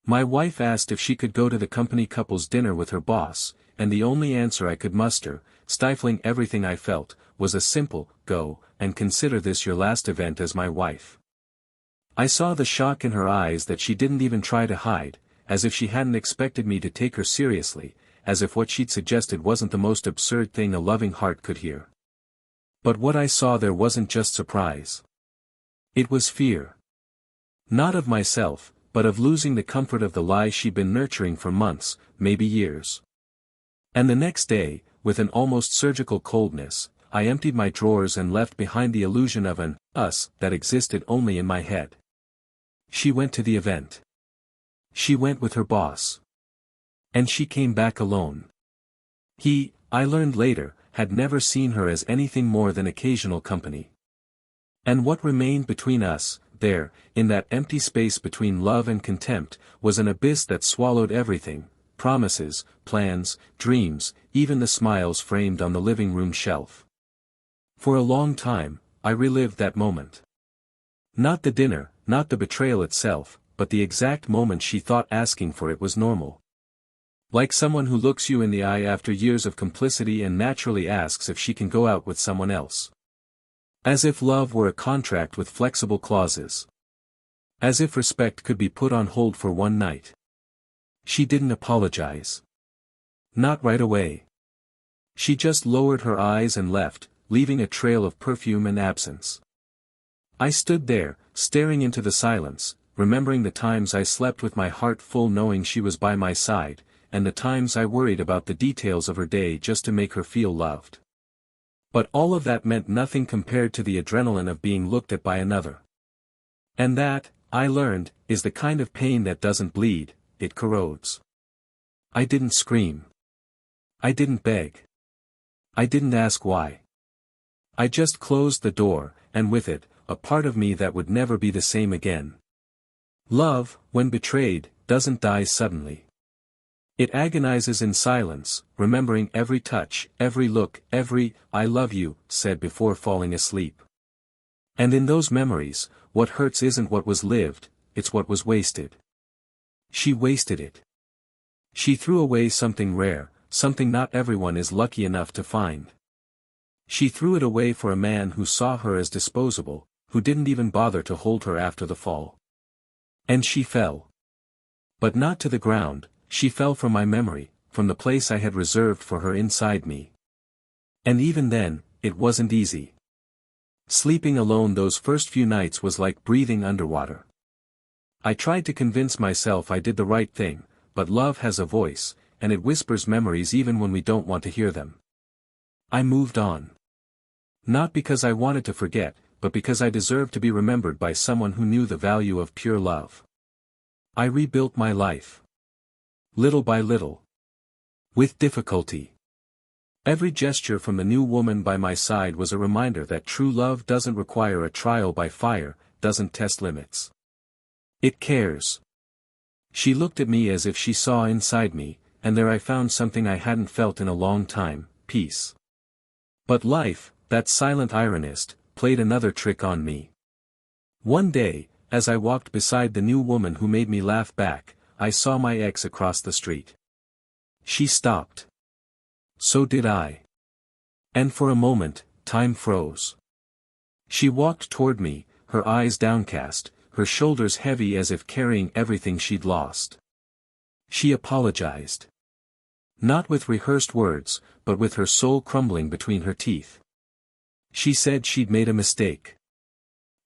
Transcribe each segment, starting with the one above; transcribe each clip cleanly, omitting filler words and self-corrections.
My wife asked if she could go to the company couple's dinner with her boss, and the only answer I could muster, stifling everything I felt, was a simple, "Go, and consider this your last event as my wife." I saw the shock in her eyes that she didn't even try to hide, as if she hadn't expected me to take her seriously, as if what she'd suggested wasn't the most absurd thing a loving heart could hear. But what I saw there wasn't just surprise. It was fear. Not of myself, but of losing the comfort of the lie she'd been nurturing for months, maybe years. And the next day, with an almost surgical coldness, I emptied my drawers and left behind the illusion of an us that existed only in my head. She went to the event. She went with her boss. And she came back alone. He, I learned later, had never seen her as anything more than occasional company. And what remained between us, there, in that empty space between love and contempt, was an abyss that swallowed everything: promises, plans, dreams, even the smiles framed on the living room shelf. For a long time, I relived that moment. Not the dinner, not the betrayal itself, but the exact moment she thought asking for it was normal. Like someone who looks you in the eye after years of complicity and naturally asks if she can go out with someone else. As if love were a contract with flexible clauses. As if respect could be put on hold for one night. She didn't apologize. Not right away. She just lowered her eyes and left, leaving a trail of perfume and absence. I stood there, staring into the silence, remembering the times I slept with my heart full knowing she was by my side, and the times I worried about the details of her day just to make her feel loved. But all of that meant nothing compared to the adrenaline of being looked at by another. And that, I learned, is the kind of pain that doesn't bleed, it corrodes. I didn't scream. I didn't beg. I didn't ask why. I just closed the door, and with it, a part of me that would never be the same again. Love, when betrayed, doesn't die suddenly. It agonizes in silence, remembering every touch, every look, every "I love you" said before falling asleep. And in those memories, what hurts isn't what was lived, it's what was wasted. She wasted it. She threw away something rare, something not everyone is lucky enough to find. She threw it away for a man who saw her as disposable, who didn't even bother to hold her after the fall. And she fell. But not to the ground. She fell from my memory, from the place I had reserved for her inside me. And even then, it wasn't easy. Sleeping alone those first few nights was like breathing underwater. I tried to convince myself I did the right thing, but love has a voice, and it whispers memories even when we don't want to hear them. I moved on. Not because I wanted to forget, but because I deserved to be remembered by someone who knew the value of pure love. I rebuilt my life. Little by little. With difficulty. Every gesture from the new woman by my side was a reminder that true love doesn't require a trial by fire, doesn't test limits. It cares. She looked at me as if she saw inside me, and there I found something I hadn't felt in a long time: peace. But life, that silent ironist, played another trick on me. One day, as I walked beside the new woman who made me laugh back, I saw my ex across the street. She stopped. So did I. And for a moment, time froze. She walked toward me, her eyes downcast, her shoulders heavy as if carrying everything she'd lost. She apologized. Not with rehearsed words, but with her soul crumbling between her teeth. She said she'd made a mistake.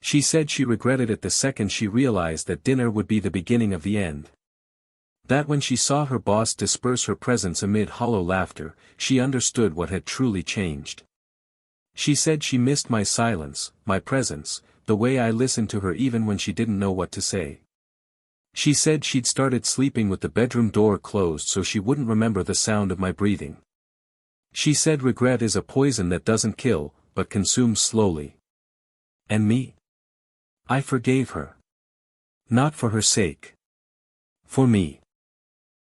She said she regretted it the second she realized that dinner would be the beginning of the end. That when she saw her boss disperse her presence amid hollow laughter, she understood what had truly changed. She said she missed my silence, my presence, the way I listened to her even when she didn't know what to say. She said she'd started sleeping with the bedroom door closed so she wouldn't remember the sound of my breathing. She said regret is a poison that doesn't kill, but consumes slowly. And me? I forgave her. Not for her sake. For me.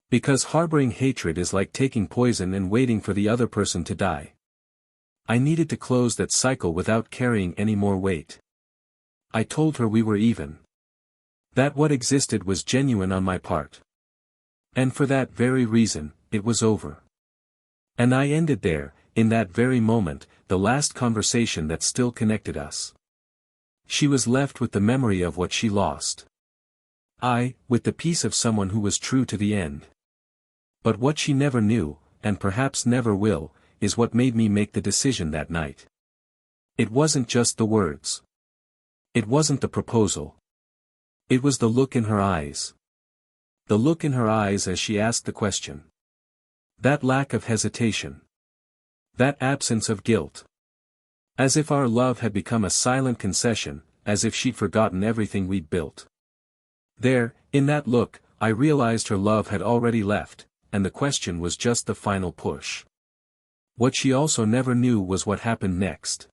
Because harboring hatred is like taking poison and waiting for the other person to die. I needed to close that cycle without carrying any more weight. I told her we were even. That what existed was genuine on my part. And for that very reason, it was over. And I ended there, in that very moment, the last conversation that still connected us. She was left with the memory of what she lost. I, with the peace of someone who was true to the end. But what she never knew, and perhaps never will, is what made me make the decision that night. It wasn't just the words. It wasn't the proposal. It was the look in her eyes. The look in her eyes as she asked the question. That lack of hesitation. That absence of guilt. As if our love had become a silent concession, as if she'd forgotten everything we'd built. There, in that look, I realized her love had already left, and the question was just the final push. What she also never knew was what happened next.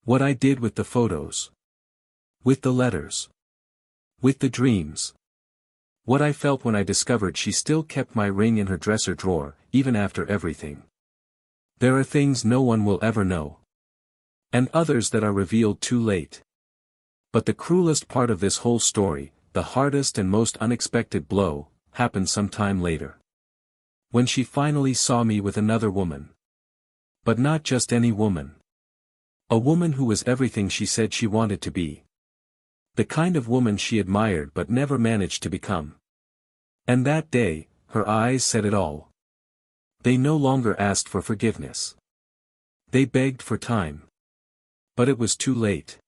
What I did with the photos. With the letters. With the dreams. What I felt when I discovered she still kept my ring in her dresser drawer, even after everything. There are things no one will ever know. And others that are revealed too late. But the cruelest part of this whole story, the hardest and most unexpected blow, happened some time later. When she finally saw me with another woman. But not just any woman. A woman who was everything she said she wanted to be. The kind of woman she admired but never managed to become. And that day, her eyes said it all. They no longer asked for forgiveness. They begged for time. But it was too late.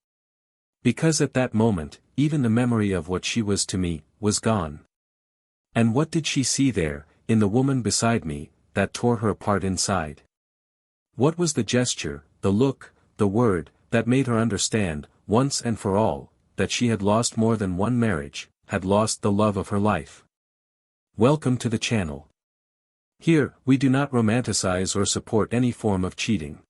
Because at that moment, even the memory of what she was to me, was gone. And what did she see there, in the woman beside me, that tore her apart inside? What was the gesture, the look, the word, that made her understand, once and for all, that she had lost more than one marriage, had lost the love of her life? Welcome to the channel. Here, we do not romanticize or support any form of cheating.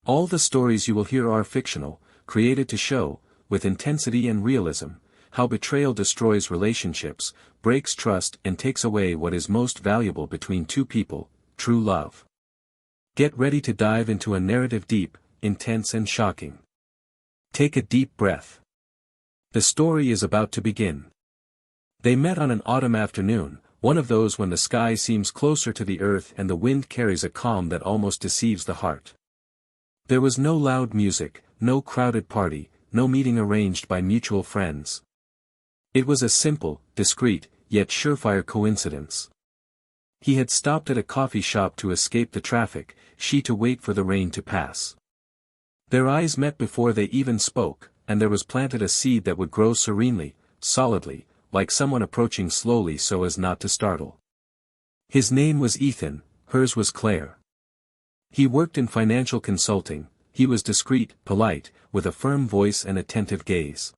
All the stories you will hear are fictional, created to show, with intensity and realism, how betrayal destroys relationships, breaks trust and takes away what is most valuable between two people, true love. Get ready to dive into a narrative deep, intense and shocking. Take a deep breath. The story is about to begin. They met on an autumn afternoon, one of those when the sky seems closer to the earth and the wind carries a calm that almost deceives the heart. There was no loud music, no crowded party, no meeting arranged by mutual friends. It was a simple, discreet, yet surefire coincidence. He had stopped at a coffee shop to escape the traffic, she to wait for the rain to pass. Their eyes met before they even spoke, and there was planted a seed that would grow serenely, solidly, like someone approaching slowly so as not to startle. His name was Ethan, hers was Claire. He worked in financial consulting, he was discreet, polite, with a firm voice and attentive gaze.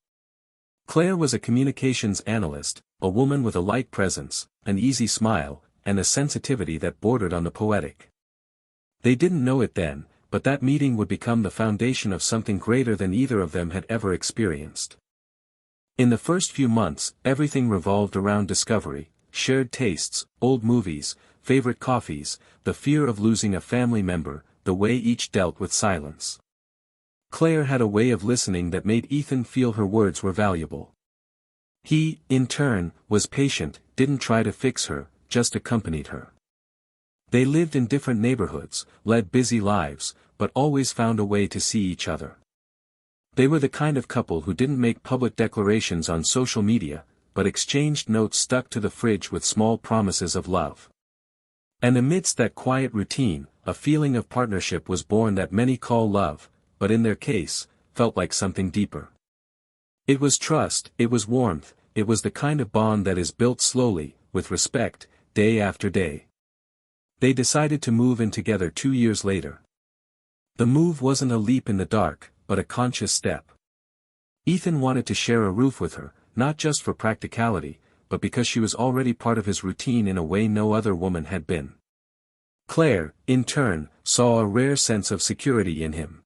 Claire was a communications analyst, a woman with a light presence, an easy smile, and a sensitivity that bordered on the poetic. They didn't know it then, but that meeting would become the foundation of something greater than either of them had ever experienced. In the first few months, everything revolved around discovery, shared tastes, old movies, favorite coffees, the fear of losing a family member, the way each dealt with silence. Claire had a way of listening that made Ethan feel her words were valuable. He, in turn, was patient, didn't try to fix her, just accompanied her. They lived in different neighborhoods, led busy lives, but always found a way to see each other. They were the kind of couple who didn't make public declarations on social media, but exchanged notes stuck to the fridge with small promises of love. And amidst that quiet routine, a feeling of partnership was born that many call love, but in their case, felt like something deeper. It was trust, it was warmth, it was the kind of bond that is built slowly, with respect, day after day. They decided to move in together 2 years later. The move wasn't a leap in the dark, but a conscious step. Ethan wanted to share a roof with her, not just for practicality, but because she was already part of his routine in a way no other woman had been. Claire, in turn, saw a rare sense of security in him.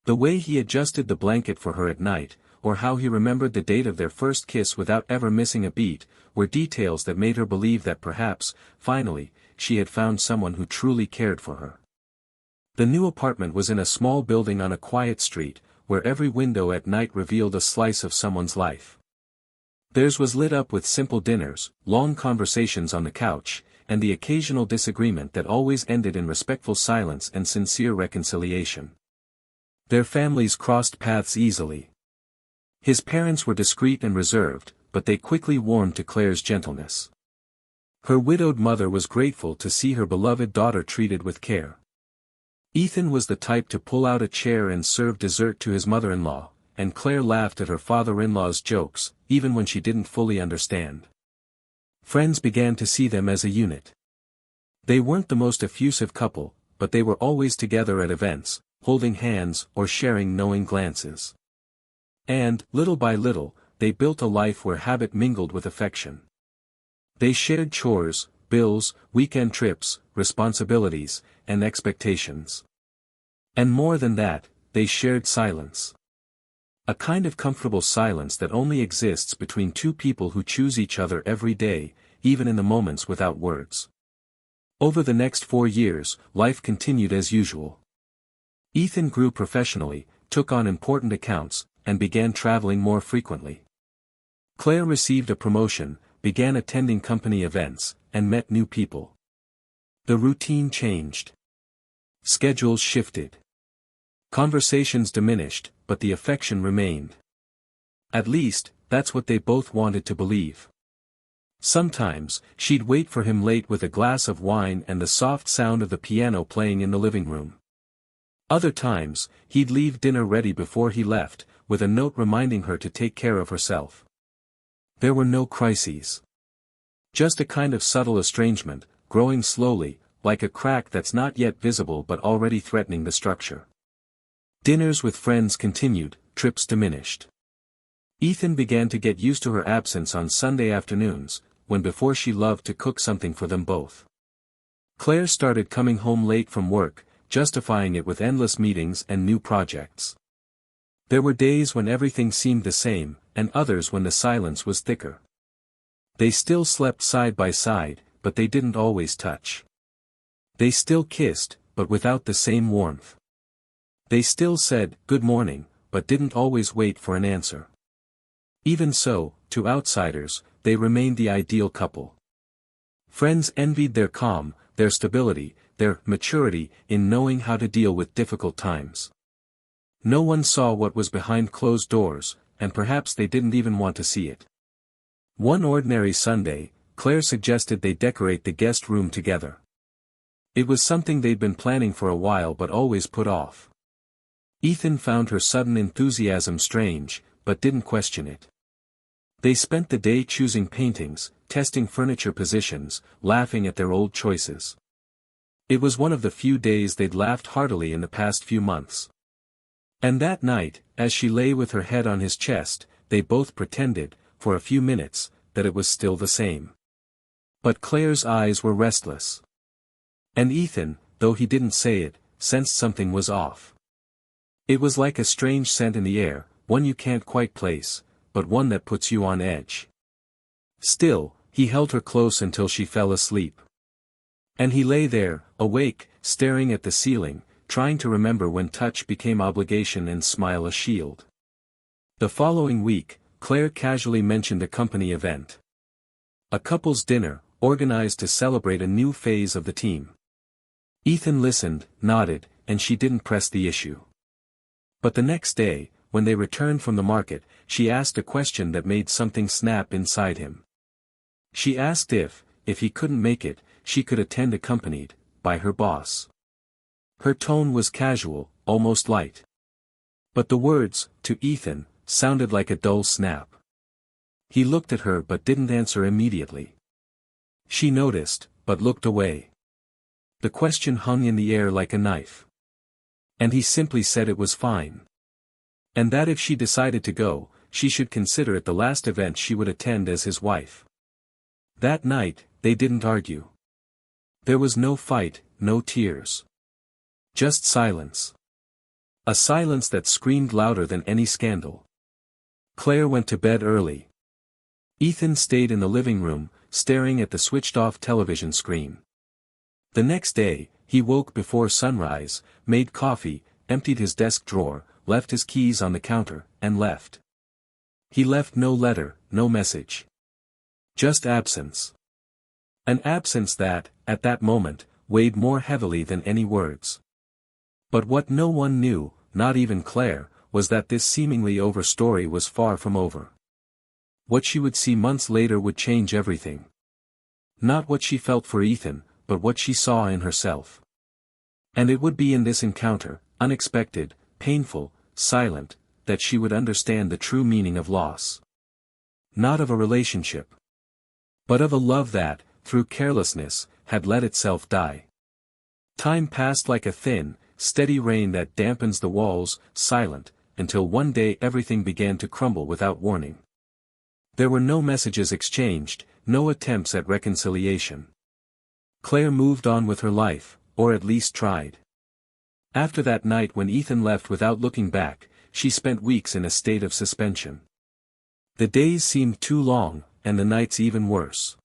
The way he adjusted the blanket for her at night, or how he remembered the date of their first kiss without ever missing a beat, were details that made her believe that perhaps, finally, she had found someone who truly cared for her. The new apartment was in a small building on a quiet street, where every window at night revealed a slice of someone's life. Theirs was lit up with simple dinners, long conversations on the couch, and the occasional disagreement that always ended in respectful silence and sincere reconciliation. Their families crossed paths easily. His parents were discreet and reserved, but they quickly warmed to Claire's gentleness. Her widowed mother was grateful to see her beloved daughter treated with care. Ethan was the type to pull out a chair and serve dessert to his mother-in-law, and Claire laughed at her father-in-law's jokes, even when she didn't fully understand. Friends began to see them as a unit. They weren't the most effusive couple, but they were always together at events, holding hands or sharing knowing glances. And, little by little, they built a life where habit mingled with affection. They shared chores, bills, weekend trips, responsibilities, and expectations. And more than that, they shared silence. A kind of comfortable silence that only exists between two people who choose each other every day, even in the moments without words. Over the next 4 years, life continued as usual. Ethan grew professionally, took on important accounts, and began traveling more frequently. Claire received a promotion, began attending company events, and met new people. The routine changed. Schedules shifted. Conversations diminished, but the affection remained. At least, that's what they both wanted to believe. Sometimes, she'd wait for him late with a glass of wine and the soft sound of the piano playing in the living room. Other times, he'd leave dinner ready before he left, with a note reminding her to take care of herself. There were no crises. Just a kind of subtle estrangement, growing slowly, like a crack that's not yet visible but already threatening the structure. Dinners with friends continued, trips diminished. Ethan began to get used to her absence on Sunday afternoons, when before she loved to cook something for them both. Claire started coming home late from work, justifying it with endless meetings and new projects. There were days when everything seemed the same, and others when the silence was thicker. They still slept side by side, but they didn't always touch. They still kissed, but without the same warmth. They still said, "Good morning," but didn't always wait for an answer. Even so, to outsiders, they remained the ideal couple. Friends envied their calm, their stability, their maturity in knowing how to deal with difficult times. No one saw what was behind closed doors, and perhaps they didn't even want to see it. One ordinary Sunday, Claire suggested they decorate the guest room together. It was something they'd been planning for a while but always put off. Ethan found her sudden enthusiasm strange, but didn't question it. They spent the day choosing paintings, testing furniture positions, laughing at their old choices. It was one of the few days they'd laughed heartily in the past few months. And that night, as she lay with her head on his chest, they both pretended, for a few minutes, that it was still the same. But Claire's eyes were restless. And Ethan, though he didn't say it, sensed something was off. It was like a strange scent in the air, one you can't quite place, but one that puts you on edge. Still, he held her close until she fell asleep. And he lay there, awake, staring at the ceiling, trying to remember when touch became obligation and smile a shield. The following week, Claire casually mentioned a company event. A couple's dinner, organized to celebrate a new phase of the team. Ethan listened, nodded, and she didn't press the issue. But the next day, when they returned from the market, she asked a question that made something snap inside him. She asked if he couldn't make it, she could attend accompanied by her boss. Her tone was casual, almost light. But the words, to Ethan, sounded like a dull snap. He looked at her but didn't answer immediately. She noticed, but looked away. The question hung in the air like a knife. And he simply said it was fine. And that if she decided to go, she should consider it the last event she would attend as his wife. That night, they didn't argue. There was no fight, no tears. Just silence. A silence that screamed louder than any scandal. Claire went to bed early. Ethan stayed in the living room, staring at the switched-off television screen. The next day, he woke before sunrise, made coffee, emptied his desk drawer, left his keys on the counter, and left. He left no letter, no message. Just absence. An absence that, at that moment, weighed more heavily than any words. But what no one knew, not even Claire, was that this seemingly over story was far from over. What she would see months later would change everything. Not what she felt for Ethan, but what she saw in herself. And it would be in this encounter, unexpected, painful, silent, that she would understand the true meaning of loss. Not of a relationship, but of a love that, through carelessness, had let itself die. Time passed like a thin, steady rain that dampens the walls, silent, until one day everything began to crumble without warning. There were no messages exchanged, no attempts at reconciliation. Claire moved on with her life, or at least tried. After that night when Ethan left without looking back, she spent weeks in a state of suspension. The days seemed too long, and the nights even worse.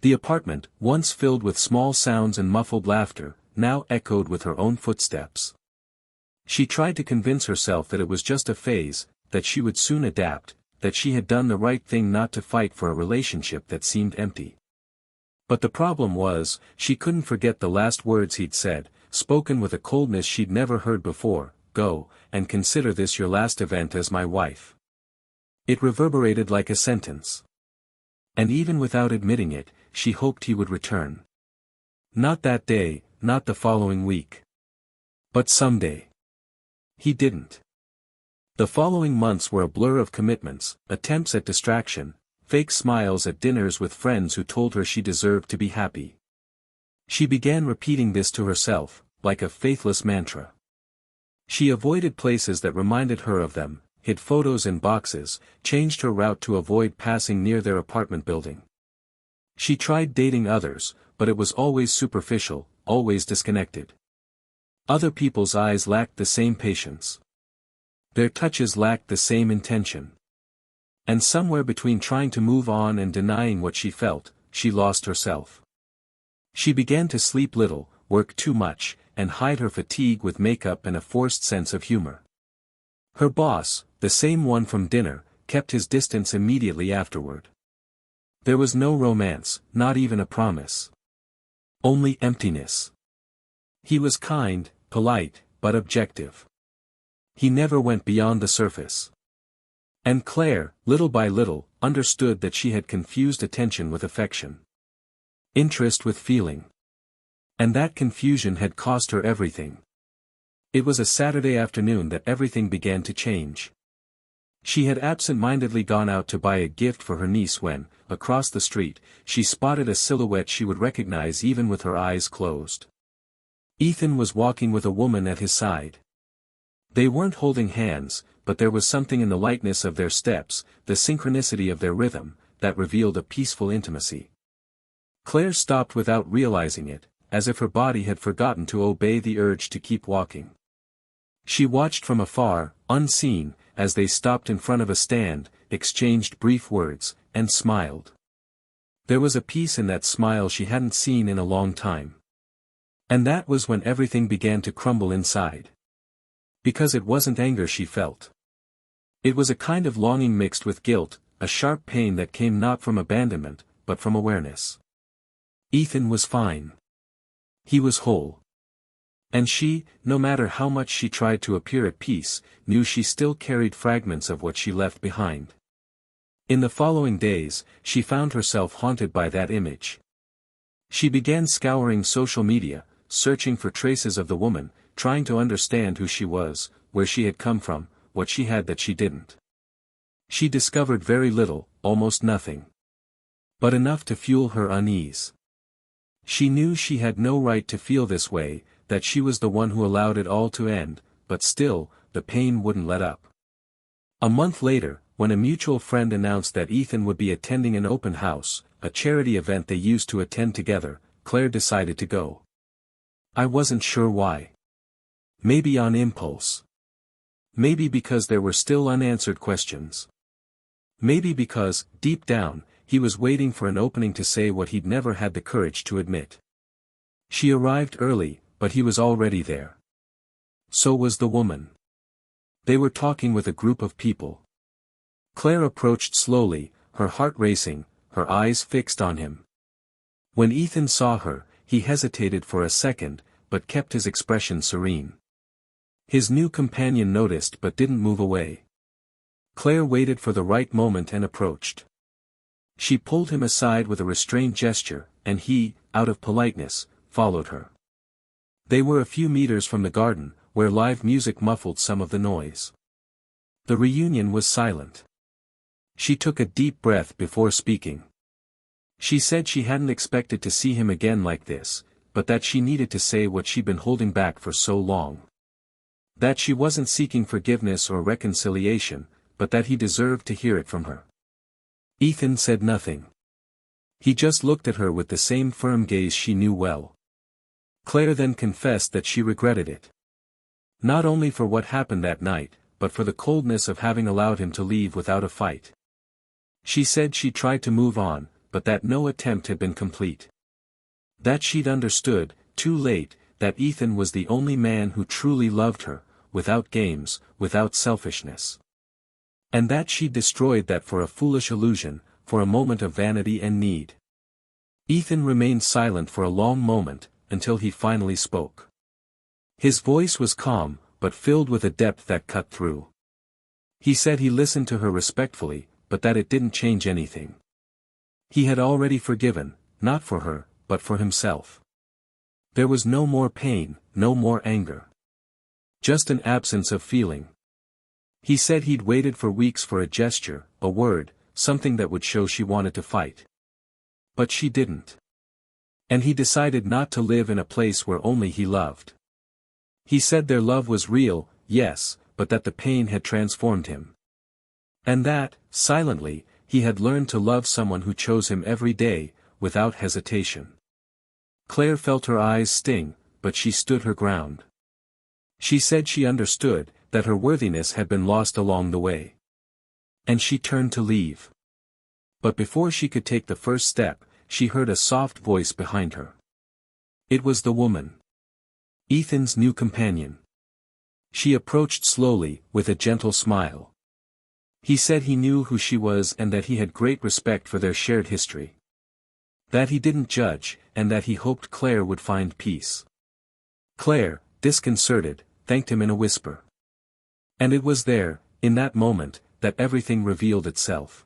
The apartment, once filled with small sounds and muffled laughter, now echoed with her own footsteps. She tried to convince herself that it was just a phase, that she would soon adapt, that she had done the right thing not to fight for a relationship that seemed empty. But the problem was, she couldn't forget the last words he'd said, spoken with a coldness she'd never heard before: "Go, and consider this your last event as my wife." It reverberated like a sentence. And even without admitting it, she hoped he would return. Not that day, not the following week. But someday. He didn't. The following months were a blur of commitments, attempts at distraction, fake smiles at dinners with friends who told her she deserved to be happy. She began repeating this to herself, like a faithless mantra. She avoided places that reminded her of them, hid photos in boxes, changed her route to avoid passing near their apartment building. She tried dating others, but it was always superficial, always disconnected. Other people's eyes lacked the same patience. Their touches lacked the same intention. And somewhere between trying to move on and denying what she felt, she lost herself. She began to sleep little, work too much, and hide her fatigue with makeup and a forced sense of humor. Her boss, the same one from dinner, kept his distance immediately afterward. There was no romance, not even a promise. Only emptiness. He was kind, polite, but objective. He never went beyond the surface. And Claire, little by little, understood that she had confused attention with affection. Interest with feeling. And that confusion had cost her everything. It was a Saturday afternoon that everything began to change. She had absent-mindedly gone out to buy a gift for her niece when, across the street, she spotted a silhouette she would recognize even with her eyes closed. Ethan was walking with a woman at his side. They weren't holding hands, but there was something in the lightness of their steps, the synchronicity of their rhythm, that revealed a peaceful intimacy. Claire stopped without realizing it, as if her body had forgotten to obey the urge to keep walking. She watched from afar, unseen, as they stopped in front of a stand, exchanged brief words, and smiled. There was a peace in that smile she hadn't seen in a long time. And that was when everything began to crumble inside. Because it wasn't anger she felt. It was a kind of longing mixed with guilt, a sharp pain that came not from abandonment, but from awareness. Ethan was fine. He was whole. And she, no matter how much she tried to appear at peace, knew she still carried fragments of what she left behind. In the following days, she found herself haunted by that image. She began scouring social media, searching for traces of the woman, trying to understand who she was, where she had come from, what she had that she didn't. She discovered very little, almost nothing. But enough to fuel her unease. She knew she had no right to feel this way, that she was the one who allowed it all to end, but still, the pain wouldn't let up. A month later, when a mutual friend announced that Ethan would be attending an open house, a charity event they used to attend together, Claire decided to go. I wasn't sure why. Maybe on impulse. Maybe because there were still unanswered questions. Maybe because, deep down, he was waiting for an opening to say what he'd never had the courage to admit. She arrived early, but he was already there. So was the woman. They were talking with a group of people. Claire approached slowly, her heart racing, her eyes fixed on him. When Ethan saw her, he hesitated for a second, but kept his expression serene. His new companion noticed but didn't move away. Claire waited for the right moment and approached. She pulled him aside with a restrained gesture, and he, out of politeness, followed her. They were a few meters from the garden, where live music muffled some of the noise. The reunion was silent. She took a deep breath before speaking. She said she hadn't expected to see him again like this, but that she needed to say what she'd been holding back for so long. That she wasn't seeking forgiveness or reconciliation, but that he deserved to hear it from her. Ethan said nothing. He just looked at her with the same firm gaze she knew well. Claire then confessed that she regretted it. Not only for what happened that night, but for the coldness of having allowed him to leave without a fight. She said she tried to move on, but that no attempt had been complete. That she'd understood, too late, that Ethan was the only man who truly loved her, without games, without selfishness. And that she'd destroyed that for a foolish illusion, for a moment of vanity and need. Ethan remained silent for a long moment, until he finally spoke. His voice was calm, but filled with a depth that cut through. He said he listened to her respectfully, but that it didn't change anything. He had already forgiven, not for her, but for himself. There was no more pain, no more anger. Just an absence of feeling. He said he'd waited for weeks for a gesture, a word, something that would show she wanted to fight. But she didn't. And he decided not to live in a place where only he loved. He said their love was real, yes, but that the pain had transformed him. And that, silently, he had learned to love someone who chose him every day, without hesitation. Claire felt her eyes sting, but she stood her ground. She said she understood, that her worthiness had been lost along the way. And she turned to leave. But before she could take the first step, she heard a soft voice behind her. It was the woman. Ethan's new companion. She approached slowly, with a gentle smile. He said he knew who she was and that he had great respect for their shared history. That he didn't judge, and that he hoped Claire would find peace. Claire, disconcerted, thanked him in a whisper. And it was there, in that moment, that everything revealed itself.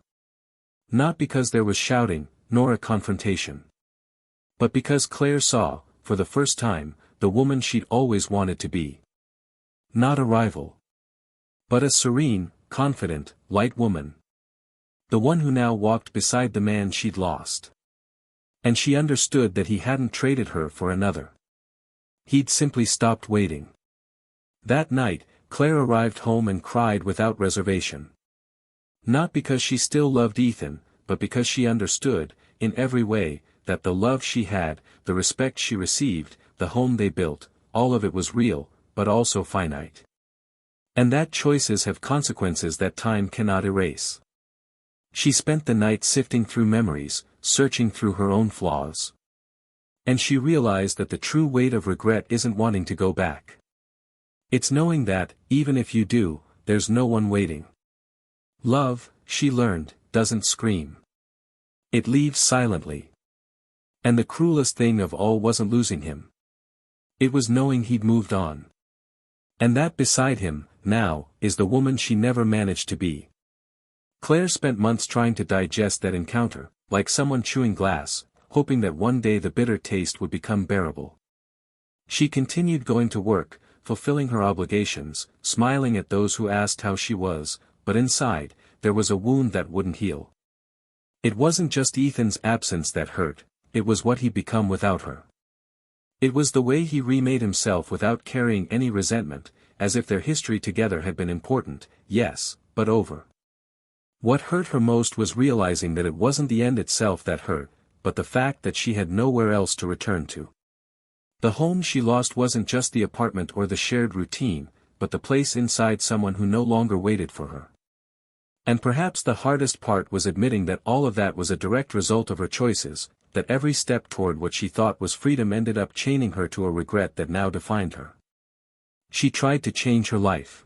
Not because there was shouting, nor a confrontation. But because Claire saw, for the first time, the woman she'd always wanted to be. Not a rival. But a serene, confident, light woman. The one who now walked beside the man she'd lost. And she understood that he hadn't traded her for another. He'd simply stopped waiting. That night, Claire arrived home and cried without reservation. Not because she still loved Ethan, but because she understood, in every way, that the love she had, the respect she received, the home they built, all of it was real, but also finite. And that choices have consequences that time cannot erase. She spent the night sifting through memories, searching through her own flaws. And she realized that the true weight of regret isn't wanting to go back. It's knowing that, even if you do, there's no one waiting. Love, she learned, doesn't scream. It leaves silently. And the cruelest thing of all wasn't losing him. It was knowing he'd moved on. And that beside him, now, is the woman she never managed to be. Claire spent months trying to digest that encounter, like someone chewing glass, hoping that one day the bitter taste would become bearable. She continued going to work, fulfilling her obligations, smiling at those who asked how she was, but inside, there was a wound that wouldn't heal. It wasn't just Ethan's absence that hurt, it was what he'd become without her. It was the way he remade himself without carrying any resentment, as if their history together had been important, yes, but over. What hurt her most was realizing that it wasn't the end itself that hurt, but the fact that she had nowhere else to return to. The home she lost wasn't just the apartment or the shared routine, but the place inside someone who no longer waited for her. And perhaps the hardest part was admitting that all of that was a direct result of her choices, that every step toward what she thought was freedom ended up chaining her to a regret that now defined her. She tried to change her life.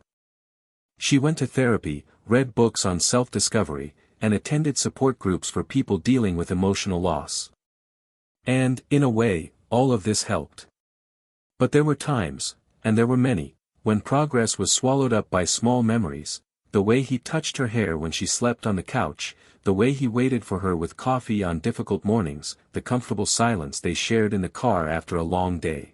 She went to therapy, read books on self-discovery, and attended support groups for people dealing with emotional loss. And, in a way, all of this helped. But there were times, and there were many, when progress was swallowed up by small memories, the way he touched her hair when she slept on the couch, the way he waited for her with coffee on difficult mornings, the comfortable silence they shared in the car after a long day.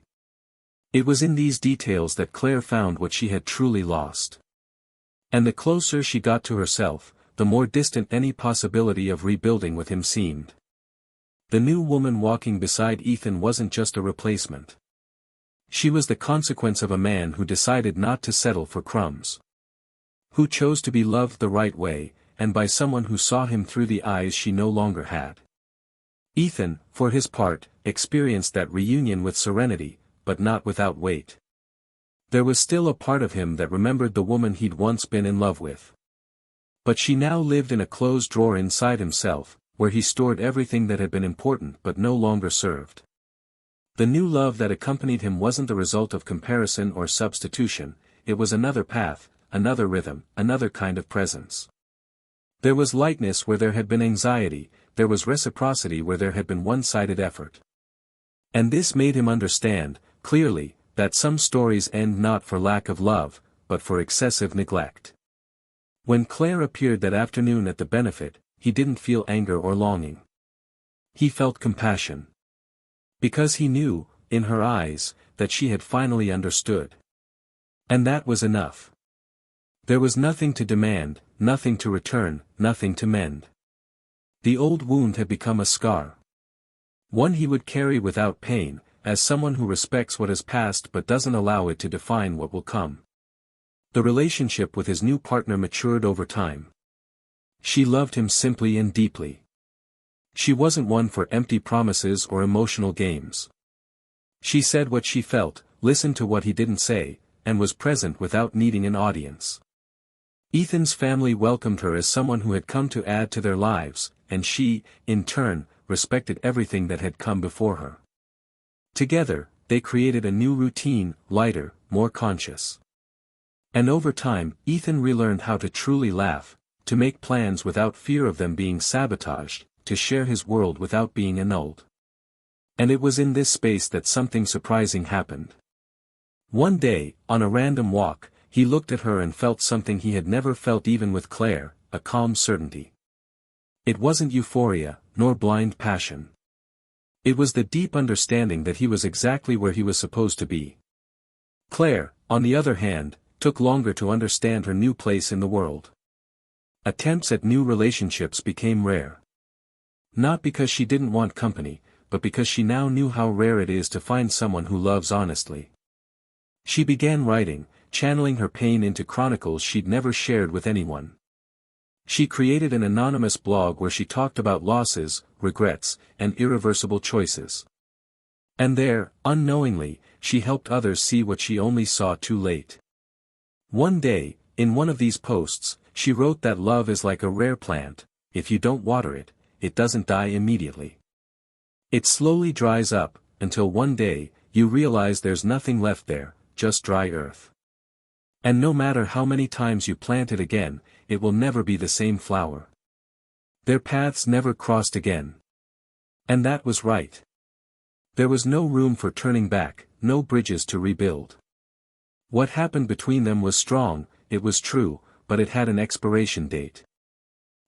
It was in these details that Claire found what she had truly lost. And the closer she got to herself, the more distant any possibility of rebuilding with him seemed. The new woman walking beside Ethan wasn't just a replacement. She was the consequence of a man who decided not to settle for crumbs. Who chose to be loved the right way, and by someone who saw him through the eyes she no longer had. Ethan, for his part, experienced that reunion with serenity, but not without weight. There was still a part of him that remembered the woman he'd once been in love with. But she now lived in a closed drawer inside himself, where he stored everything that had been important but no longer served. The new love that accompanied him wasn't the result of comparison or substitution, it was another path, another rhythm, another kind of presence. There was lightness where there had been anxiety, there was reciprocity where there had been one-sided effort. And this made him understand, clearly, that some stories end not for lack of love, but for excessive neglect. When Claire appeared that afternoon at the benefit, he didn't feel anger or longing. He felt compassion. Because he knew, in her eyes, that she had finally understood. And that was enough. There was nothing to demand, nothing to return, nothing to mend. The old wound had become a scar. One he would carry without pain, as someone who respects what has passed but doesn't allow it to define what will come. The relationship with his new partner matured over time. She loved him simply and deeply. She wasn't one for empty promises or emotional games. She said what she felt, listened to what he didn't say, and was present without needing an audience. Ethan's family welcomed her as someone who had come to add to their lives, and she, in turn, respected everything that had come before her. Together, they created a new routine, lighter, more conscious. And over time, Ethan relearned how to truly laugh, to make plans without fear of them being sabotaged, to share his world without being annulled. And it was in this space that something surprising happened. One day, on a random walk, he looked at her and felt something he had never felt even with Claire, a calm certainty. It wasn't euphoria, nor blind passion. It was the deep understanding that he was exactly where he was supposed to be. Claire, on the other hand, took longer to understand her new place in the world. Attempts at new relationships became rare. Not because she didn't want company, but because she now knew how rare it is to find someone who loves honestly. She began writing, channeling her pain into chronicles she'd never shared with anyone. She created an anonymous blog where she talked about losses, regrets, and irreversible choices. And there, unknowingly, she helped others see what she only saw too late. One day, in one of these posts, she wrote that love is like a rare plant, if you don't water it, it doesn't die immediately. It slowly dries up, until one day, you realize there's nothing left there, just dry earth. And no matter how many times you plant it again, it will never be the same flower. Their paths never crossed again. And that was right. There was no room for turning back, no bridges to rebuild. What happened between them was strong, it was true, but it had an expiration date.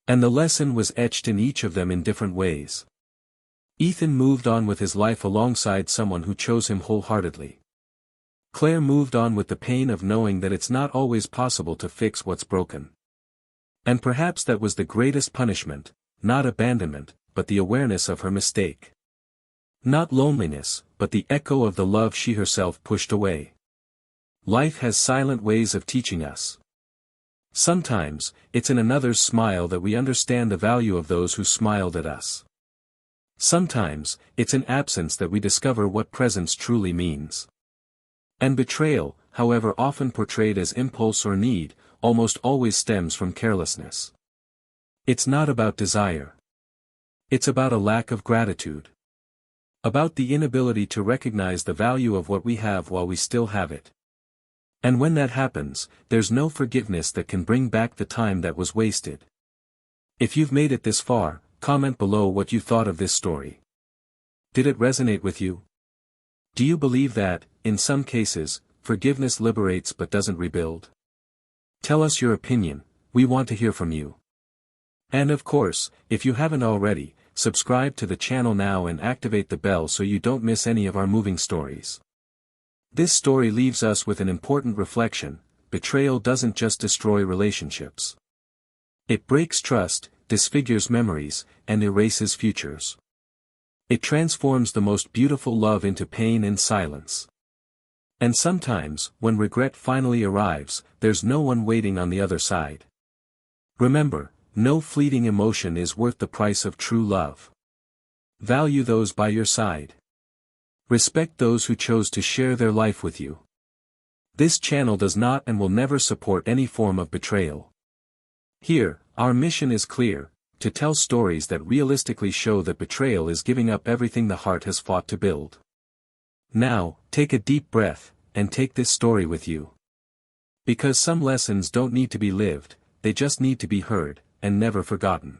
And the lesson was etched in each of them in different ways. Ethan moved on with his life alongside someone who chose him wholeheartedly. Claire moved on with the pain of knowing that it's not always possible to fix what's broken. And perhaps that was the greatest punishment, not abandonment, but the awareness of her mistake. Not loneliness, but the echo of the love she herself pushed away. Life has silent ways of teaching us. Sometimes, it's in another's smile that we understand the value of those who smiled at us. Sometimes, it's in absence that we discover what presence truly means. And betrayal, however often portrayed as impulse or need, almost always stems from carelessness. It's not about desire. It's about a lack of gratitude. About the inability to recognize the value of what we have while we still have it. And when that happens, there's no forgiveness that can bring back the time that was wasted. If you've made it this far, comment below what you thought of this story. Did it resonate with you? Do you believe that, in some cases, forgiveness liberates but doesn't rebuild? Tell us your opinion, we want to hear from you. And of course, if you haven't already, subscribe to the channel now and activate the bell so you don't miss any of our moving stories. This story leaves us with an important reflection: betrayal doesn't just destroy relationships. It breaks trust, disfigures memories, and erases futures. It transforms the most beautiful love into pain and silence. And sometimes, when regret finally arrives, there's no one waiting on the other side. Remember, no fleeting emotion is worth the price of true love. Value those by your side. Respect those who chose to share their life with you. This channel does not and will never support any form of betrayal. Here, our mission is clear: to tell stories that realistically show that betrayal is giving up everything the heart has fought to build. Now, take a deep breath, and take this story with you. Because some lessons don't need to be lived, they just need to be heard, and never forgotten.